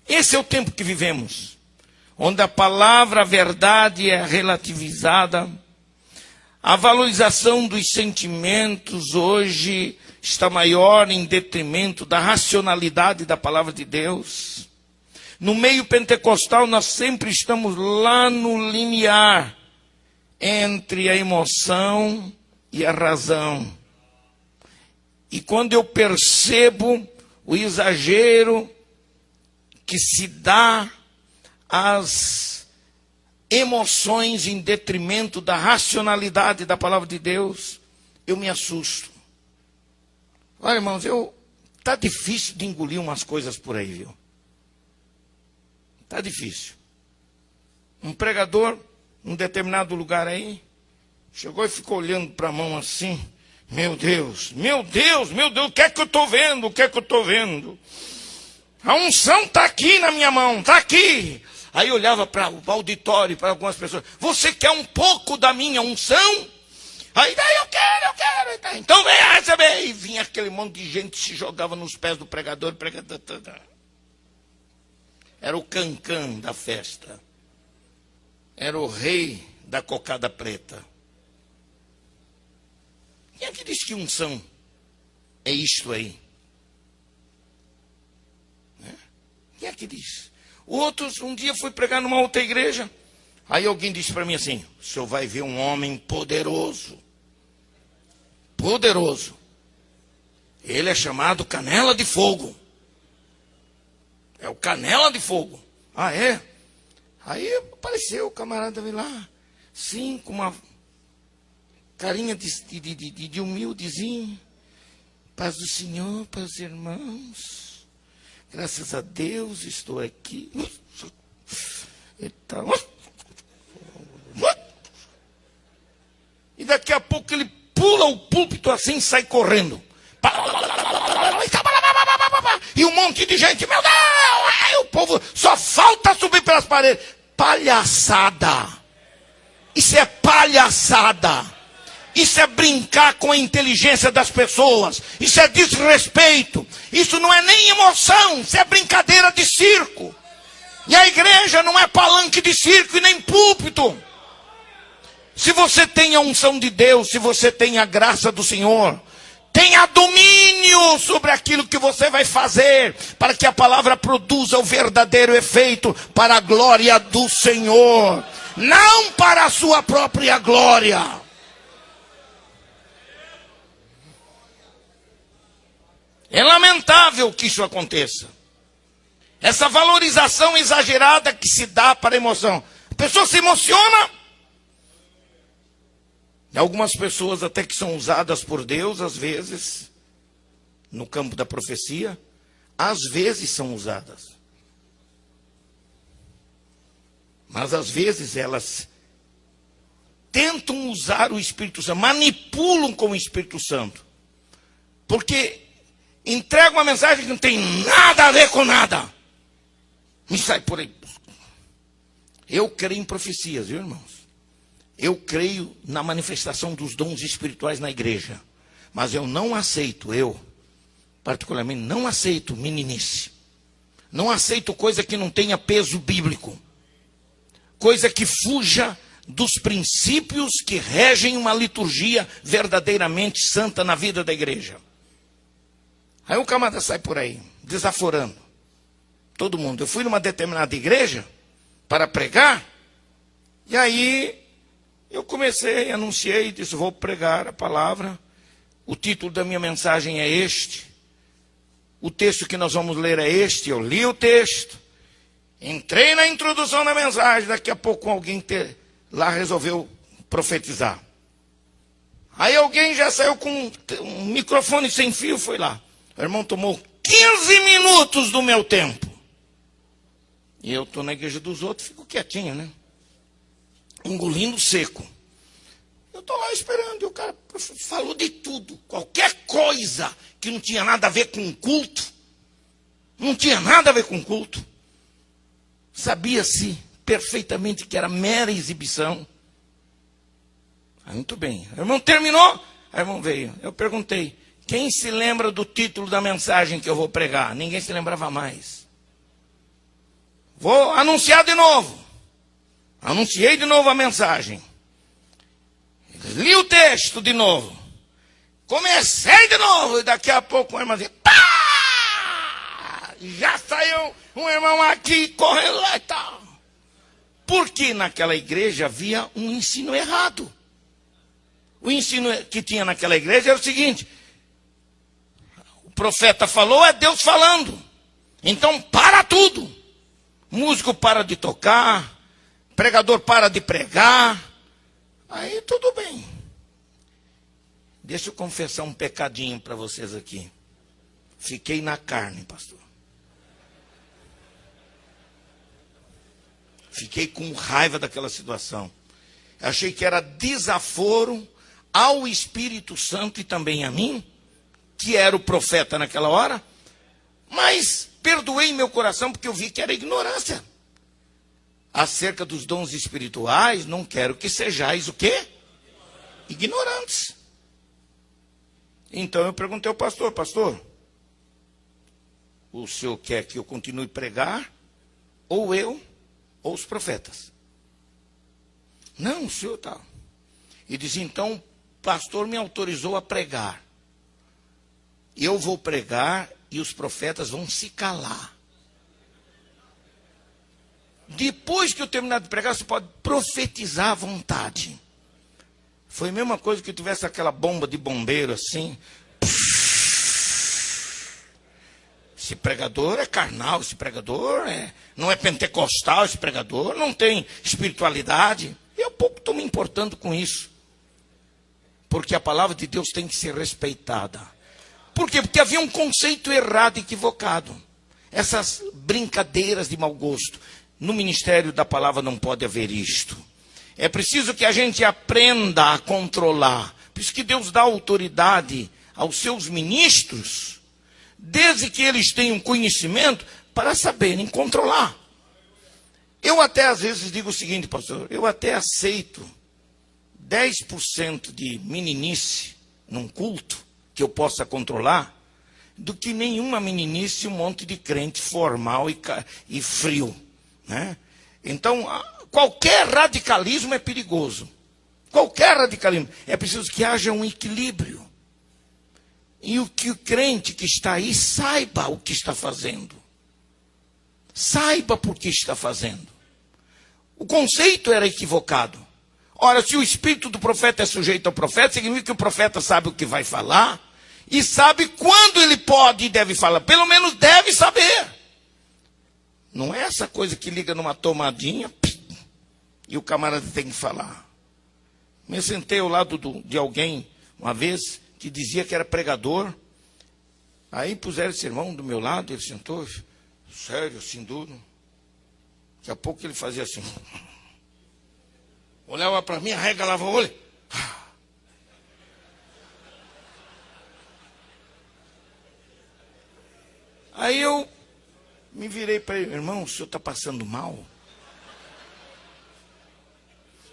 Esse é o tempo que vivemos, onde a palavra, a verdade é relativizada. A valorização dos sentimentos hoje está maior em detrimento da racionalidade da palavra de Deus. No meio pentecostal, nós sempre estamos lá no limiar entre a emoção e a razão. E quando eu percebo o exagero que se dá às emoções em detrimento da racionalidade da palavra de Deus, eu me assusto. Olha, irmãos, tá difícil de engolir umas coisas por aí, viu? Tá difícil. Um pregador, num determinado lugar aí, chegou e ficou olhando para a mão assim. Meu Deus, meu Deus, meu Deus, o que é que eu estou vendo? O que é que eu estou vendo? A unção está aqui na minha mão, está aqui. Aí olhava para o auditório, para algumas pessoas. Você quer um pouco da minha unção? Aí eu quero. Então venha receber. E vinha aquele monte de gente que se jogava nos pés do pregador. Era o cancã da festa. Era o rei da cocada preta. Quem é que diz que unção é isto aí? Quem é que diz? Outros, um dia fui pregar numa outra igreja. Aí alguém disse para mim assim: o senhor vai ver um homem poderoso. Poderoso. Ele é chamado Canela de Fogo. É o Canela de Fogo. Ah, é? Aí apareceu o camarada veio lá, sim, com uma carinha de humildezinho. Paz do Senhor para os irmãos. Graças a Deus estou aqui. E daqui a pouco ele pula o púlpito assim e sai correndo. E um monte de gente, meu Deus! O povo só falta subir pelas paredes. Palhaçada. Isso é palhaçada. Isso é brincar com a inteligência das pessoas. Isso é desrespeito. Isso não é nem emoção. Isso é brincadeira de circo. E a igreja não é palanque de circo e nem púlpito. Se você tem a unção de Deus, se você tem a graça do Senhor, tenha domínio sobre aquilo que você vai fazer, para que a palavra produza o verdadeiro efeito para a glória do Senhor, não para a sua própria glória. É lamentável que isso aconteça. Essa valorização exagerada que se dá para a emoção. A pessoa se emociona. E algumas pessoas até que são usadas por Deus, às vezes, no campo da profecia, às vezes são usadas. Mas às vezes elas tentam usar o Espírito Santo, manipulam com o Espírito Santo. Porque entrega uma mensagem que não tem nada a ver com nada. Me sai por aí. Eu creio em profecias, viu, irmãos? Eu creio na manifestação dos dons espirituais na igreja. Mas eu não aceito, particularmente, não aceito meninice. Não aceito coisa que não tenha peso bíblico. Coisa que fuja dos princípios que regem uma liturgia verdadeiramente santa na vida da igreja. Aí o camarada sai por aí, desaforando todo mundo. Eu fui numa determinada igreja para pregar, e aí eu comecei, anunciei, disse: vou pregar a palavra. O título da minha mensagem é este. O texto que nós vamos ler é este. Eu li o texto, entrei na introdução da mensagem. Daqui a pouco alguém lá resolveu profetizar. Aí alguém já saiu com um microfone sem fio, foi lá. O irmão tomou 15 minutos do meu tempo. E eu estou na igreja dos outros, fico quietinho, né? Engolindo seco. Eu estou lá esperando, e o cara falou de tudo. Qualquer coisa que não tinha nada a ver com culto. Não tinha nada a ver com culto. Sabia-se perfeitamente que era mera exibição. Muito bem. O irmão terminou, o irmão veio. Eu perguntei: quem se lembra do título da mensagem que eu vou pregar? Ninguém se lembrava mais. Vou anunciar de novo. Anunciei de novo a mensagem. Li o texto de novo. Comecei de novo. E daqui a pouco o irmãozinho... Pá! Já saiu um irmão aqui correndo lá e tal. Porque naquela igreja havia um ensino errado. O ensino que tinha naquela igreja era o seguinte: o profeta falou, é Deus falando. Então para tudo. Músico para de tocar, pregador para de pregar. Aí tudo bem. Deixa eu confessar um pecadinho para vocês aqui. Fiquei na carne, pastor. Fiquei com raiva daquela situação. Achei que era desaforo ao Espírito Santo e também a mim, que era o profeta naquela hora. Mas perdoei meu coração porque eu vi que era ignorância. Acerca dos dons espirituais, não quero que sejais o quê? Ignorantes. Então eu perguntei ao pastor: pastor, o senhor quer que eu continue a pregar? Ou eu? Ou os profetas? Não, o senhor está. E disse: então, o pastor me autorizou a pregar. Eu vou pregar e os profetas vão se calar. Depois que eu terminar de pregar, você pode profetizar à vontade. Foi a mesma coisa que eu tivesse aquela bomba de bombeiro assim. Esse pregador é carnal, esse pregador não é pentecostal, esse pregador não tem espiritualidade. Eu pouco estou me importando com isso. Porque a palavra de Deus tem que ser respeitada. Por quê? Porque havia um conceito errado, equivocado. Essas brincadeiras de mau gosto. No ministério da palavra não pode haver isto. É preciso que a gente aprenda a controlar. Por isso que Deus dá autoridade aos seus ministros, desde que eles tenham conhecimento para saberem controlar. Eu até às vezes digo o seguinte, pastor, eu até aceito 10% de meninice num culto que eu possa controlar, do que nenhuma meninice, um monte de crente formal e frio, né? Então, qualquer radicalismo é perigoso. Qualquer radicalismo. É preciso que haja um equilíbrio. E que o crente que está aí saiba o que está fazendo. Saiba por que está fazendo. O conceito era equivocado. Ora, se o espírito do profeta é sujeito ao profeta, significa que o profeta sabe o que vai falar e sabe quando ele pode e deve falar. Pelo menos deve saber. Não é essa coisa que liga numa tomadinha e o camarada tem que falar. Me sentei ao lado de alguém uma vez que dizia que era pregador. Aí puseram esse irmão do meu lado, ele sentou, sério, assim, duro. Daqui a pouco ele fazia assim. Olhava para mim, arregalava o olho. Aí eu me virei para ele: irmão, o senhor está passando mal?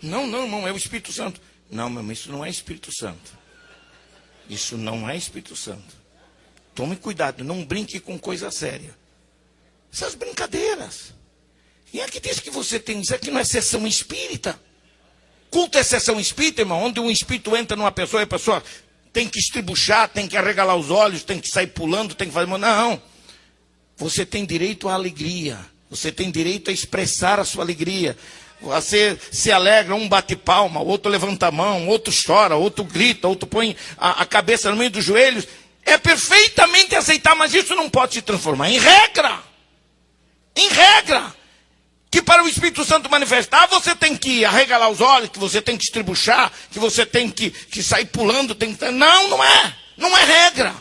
Não, irmão, é o Espírito Santo. Não, meu irmão, isso não é Espírito Santo. Isso não é Espírito Santo. Tome cuidado, não brinque com coisa séria. Essas brincadeiras. Quem é que diz que você tem isso? Aqui não é sessão espírita. Culto é sessão espírita, irmão, onde um espírito entra numa pessoa e a pessoa tem que estribuchar, tem que arregalar os olhos, tem que sair pulando, tem que fazer... Não. Você tem direito à alegria. Você tem direito a expressar a sua alegria. Você se alegra, um bate palma, outro levanta a mão, outro chora, outro grita, outro põe a cabeça no meio dos joelhos. É perfeitamente aceitável, mas isso não pode se transformar em regra. Em regra. Que para o Espírito Santo manifestar, você tem que arregalar os olhos, que você tem que estribuchar, que você tem que sair pulando. Não é. Não é regra.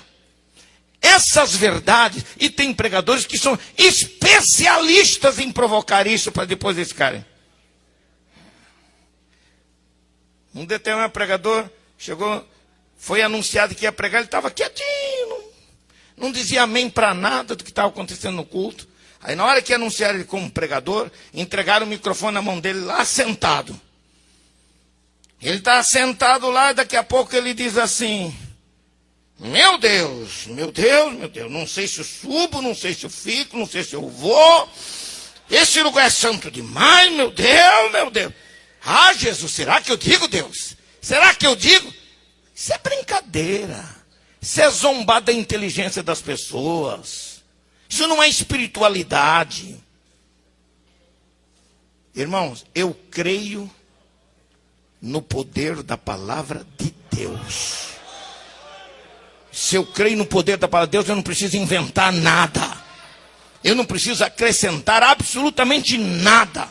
Essas verdades, e tem pregadores que são especialistas em provocar isso para depois eles ficarem. Um determinado pregador chegou, foi anunciado que ia pregar, ele estava quietinho, não dizia amém para nada do que estava acontecendo no culto. Aí na hora que anunciaram ele como pregador, entregaram o microfone na mão dele lá sentado. Ele está sentado lá e daqui a pouco ele diz assim: meu Deus, não sei se eu subo, não sei se eu fico, não sei se eu vou. Esse lugar é santo demais, meu Deus, meu Deus. Ah, Jesus, será que eu digo, Deus? Será que eu digo? Isso é brincadeira. Isso é zombar da inteligência das pessoas. Isso não é espiritualidade. Irmãos, eu creio no poder da palavra de Deus. Se eu creio no poder da palavra de Deus, eu não preciso inventar nada. Eu não preciso acrescentar absolutamente nada.